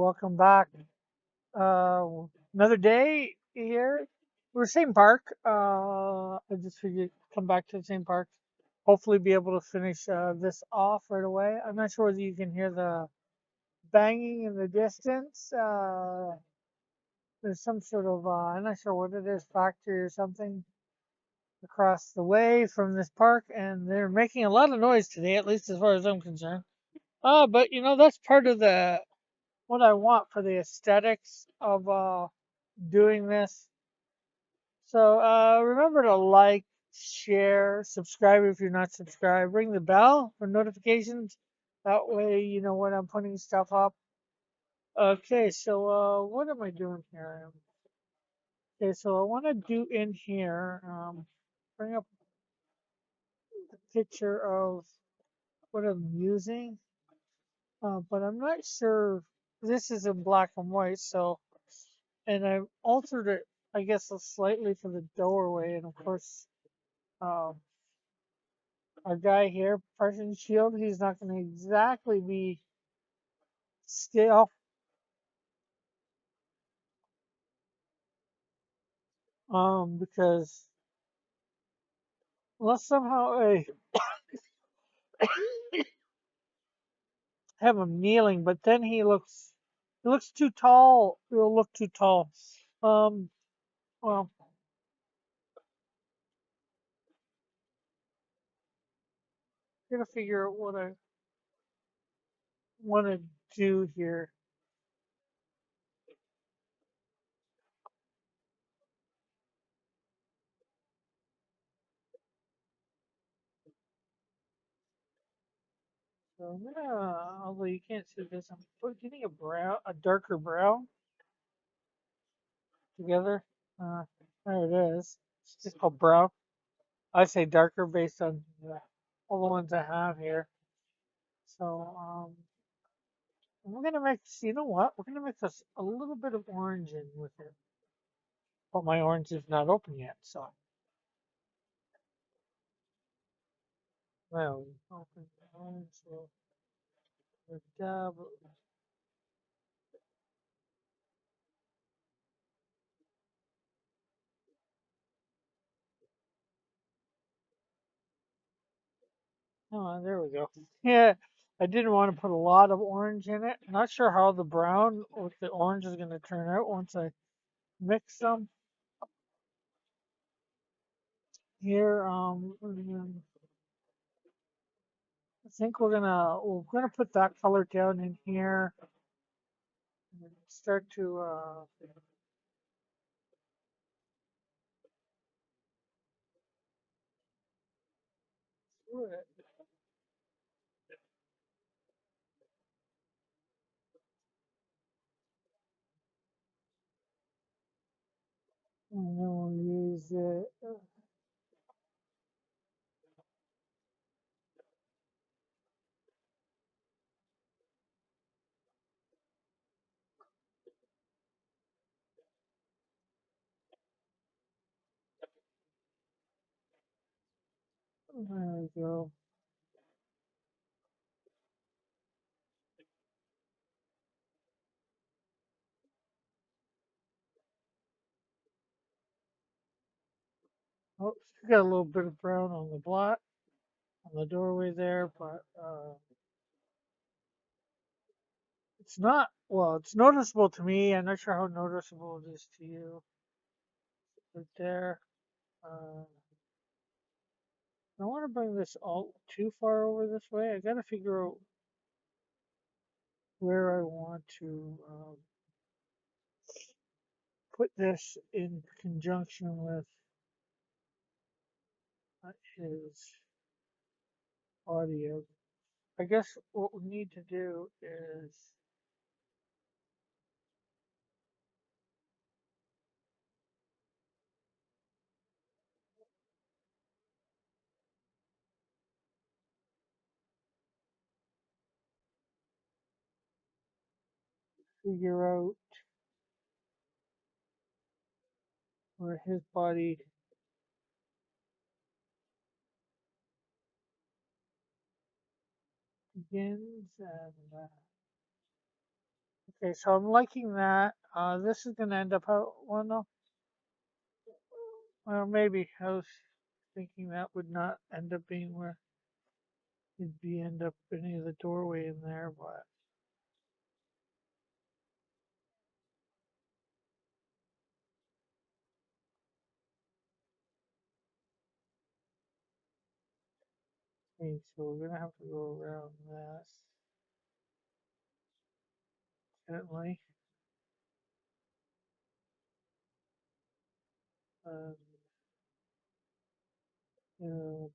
welcome back. Uh, Another day here. We're same park. I just figured come back to the same park. Hopefully, be able to finish this off right away. I'm not sure whether you can hear the banging in the distance. There's some sort of I'm not sure what it is, factory or something across the way from this park, and they're making a lot of noise today, at least as far as I'm concerned. But that's part of the what I want for the aesthetics of doing this. So remember to like, share, subscribe if you're not subscribed. Ring the bell for notifications. That way you know when I'm putting stuff up. Okay, so what am I doing here? Okay, so I want to do in here, bring up the picture of what I'm using, but I'm not sure. This is in black and white, so and I altered it, I guess, slightly for the doorway. And of course, um, our guy here, Prussian Shield, he's not going to exactly be scale, because unless somehow I have him kneeling, but then he looks too tall. He'll look too tall. Um, well, I'm gonna figure out what I want to do here. So I'm gonna, although you can't see this, I'm getting a darker brown together. Uh, there it is. It's just called brown. I say darker based on all the ones I have here. So we're gonna mix. You know what? We're gonna mix a little bit of orange in with it. But my orange is not open yet, so well, open the orange. So we're double. Oh, there we go. Yeah, I didn't want to put a lot of orange in it. Not sure how the brown with the orange is gonna turn out once I mix them here. I think we're gonna put that color down in here and start to do it. And then we'll use it. There we go. Oh, still got a little bit of brown on the block on the doorway there, but it's not. Well, it's noticeable to me. I'm not sure how noticeable it is to you. Right there. Uh, I don't want to bring this all too far over this way. I gotta figure out where I want to put this in conjunction with his audio. I guess what we need to do is figure out where his body begins and Okay, so I'm liking that. This is gonna end up how, well, no, well, maybe I was thinking that would not end up being where it'd be end up any of the doorway in there, but okay, so we're gonna have to go around this gently. And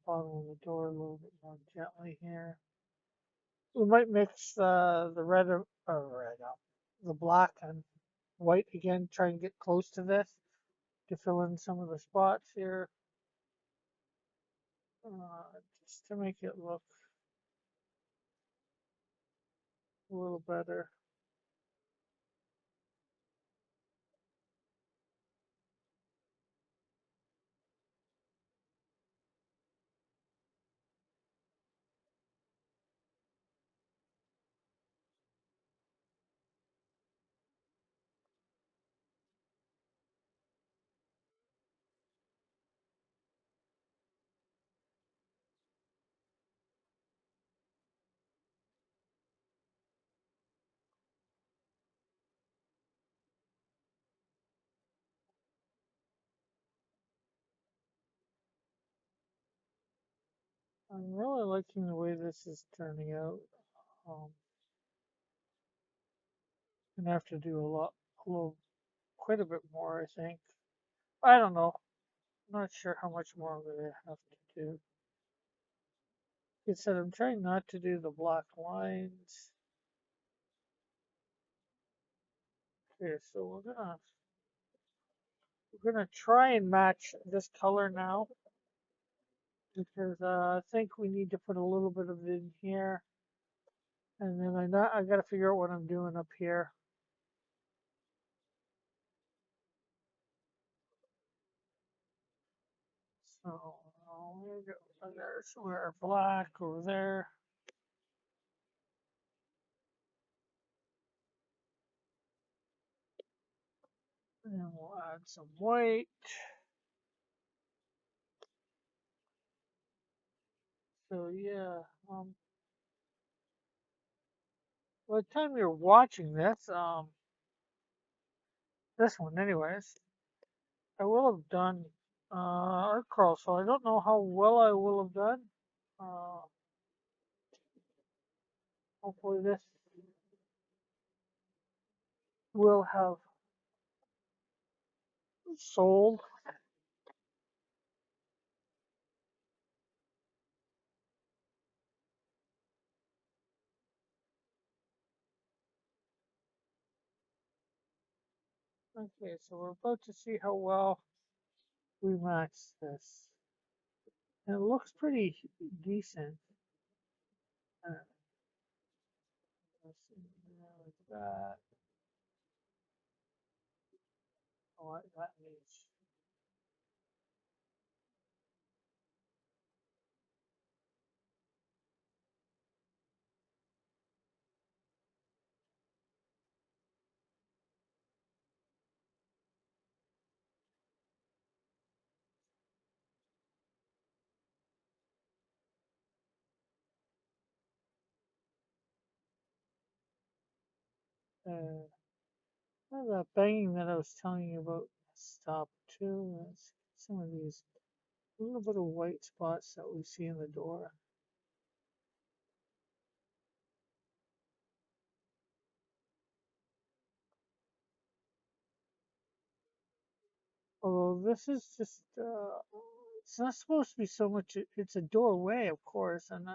bottom of the door a little bit more gently here. We might mix the the black and white again, try and get close to this to fill in some of the spots here, just to make it look a little better. I'm really liking the way this is turning out. Um, Gonna have to do quite a bit more, I think. I don't know. I'm not sure how much more I'm gonna have to do. Like I said, I'm trying not to do the black lines. Okay, so we're gonna try and match this color now because I think we need to put a little bit of it in here, and then I gotta figure out what I'm doing up here. So there's our black over there, and then we'll add some white. So yeah, by the time you're watching this one anyways, I will have done art crawl, so I don't know how well I will have done. Uh, Hopefully this will have sold. Okay, so we're about to see how well we match this. And it looks pretty decent. Uh, let's see, like that. Oh, that needs. Uh, that banging that I was telling you about stop too. Some of these little bit of white spots that we see in the door. Although this is just, it's not supposed to be so much, it's a doorway, of course, and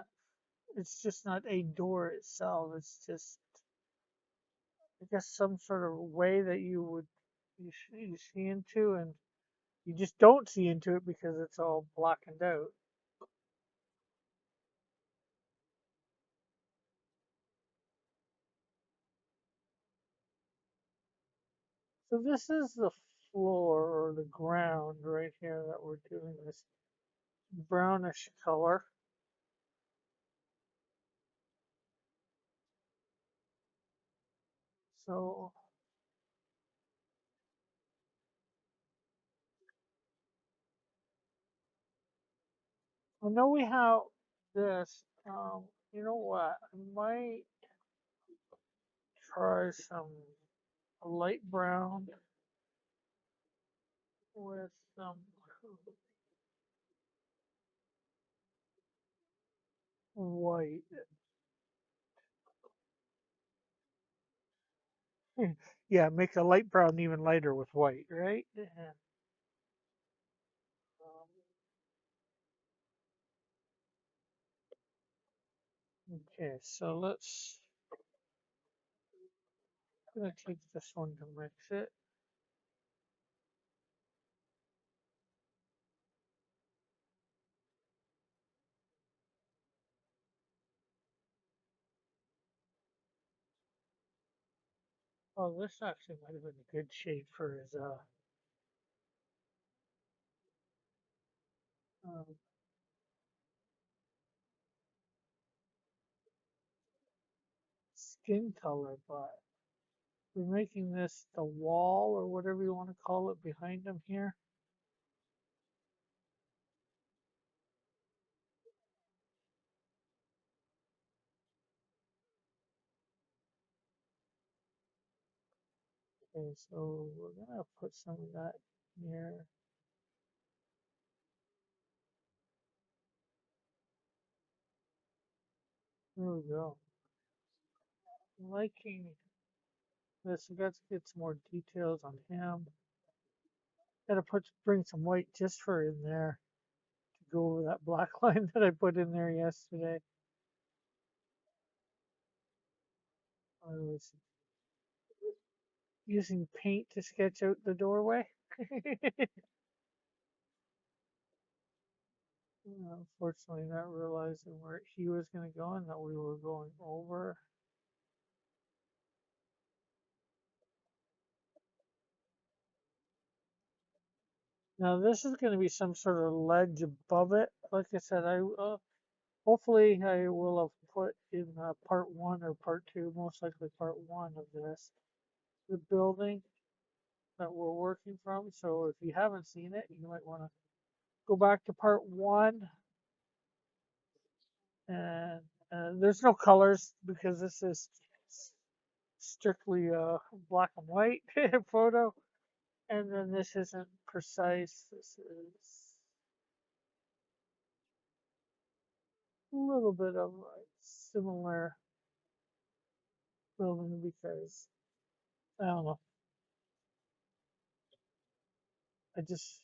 it's just not a door itself. It's just, I guess, some sort of way that you see into, and you just don't see into it because it's all blackened out. So this is the floor or the ground right here that we're doing this brownish color. So I know we have this. You know what? I might try some a light brown with some white. Yeah, make the light brown even lighter with white, right? Yeah. Okay, so I'm gonna take this one to mix it. Oh, this actually might have been a good shade for his um, skin color, but we're making this the wall or whatever you want to call it behind him here. Okay, so we're gonna put some of that here. There we go. Liking this. We got to get some more details on him. Gotta bring some white just for in there to go over that black line that I put in there yesterday. I was using paint to sketch out the doorway. Unfortunately, not realizing where he was going to go and that we were going over. Now, this is going to be some sort of ledge above it. Like I said, hopefully I will have put in part one or part two, most likely part one of this, the building that we're working from. So if you haven't seen it, you might want to go back to part one. And there's no colors because this is strictly black and white photo. And then this isn't precise. This is a little bit of a similar building because I don't know. I just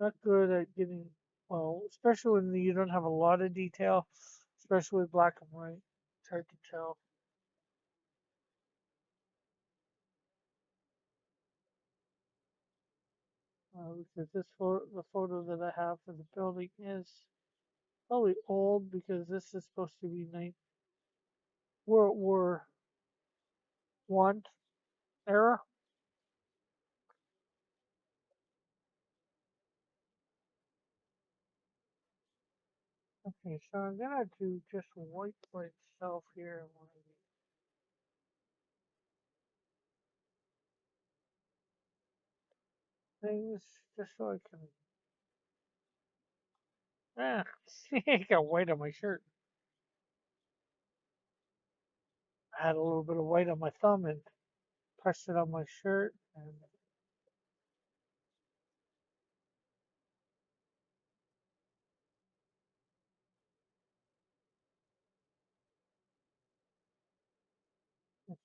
not good at getting well, especially when you don't have a lot of detail, especially with black and white. It's hard to tell because the photo that I have for the building is probably old because this is supposed to be World War I era. Okay, so I'm gonna do just white by itself here in one of these things, just so I can. Ah, I got white on my shirt. I had a little bit of white on my thumb and pressed it on my shirt. And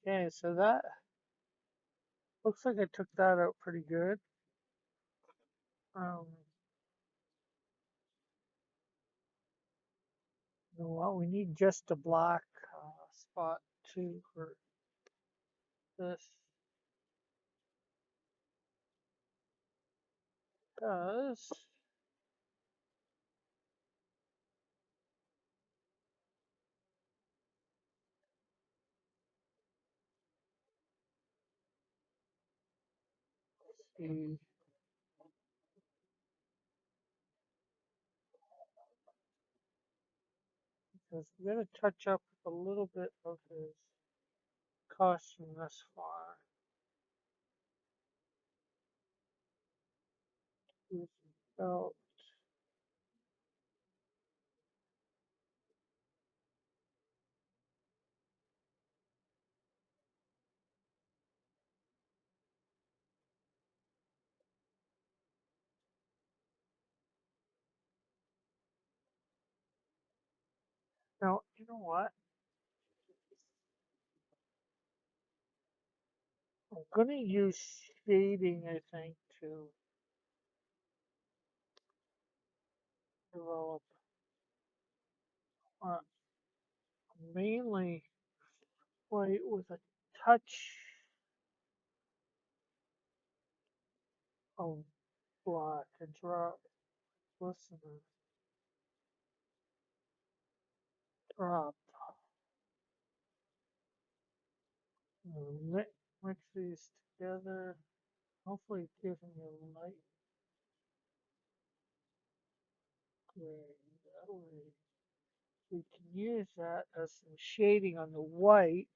okay, so that looks like I took that out pretty good. Um, you know what? We need just a black spot too for this, because see, because we're gonna touch up a little bit of his costing thus far. Is about now. You know what? I'm gonna use shading, I think, to develop uh, mainly white with a touch of black and drop. Listen, drop. Mix these together. Hopefully, giving you a light gray. That way, we can use that as some shading on the white.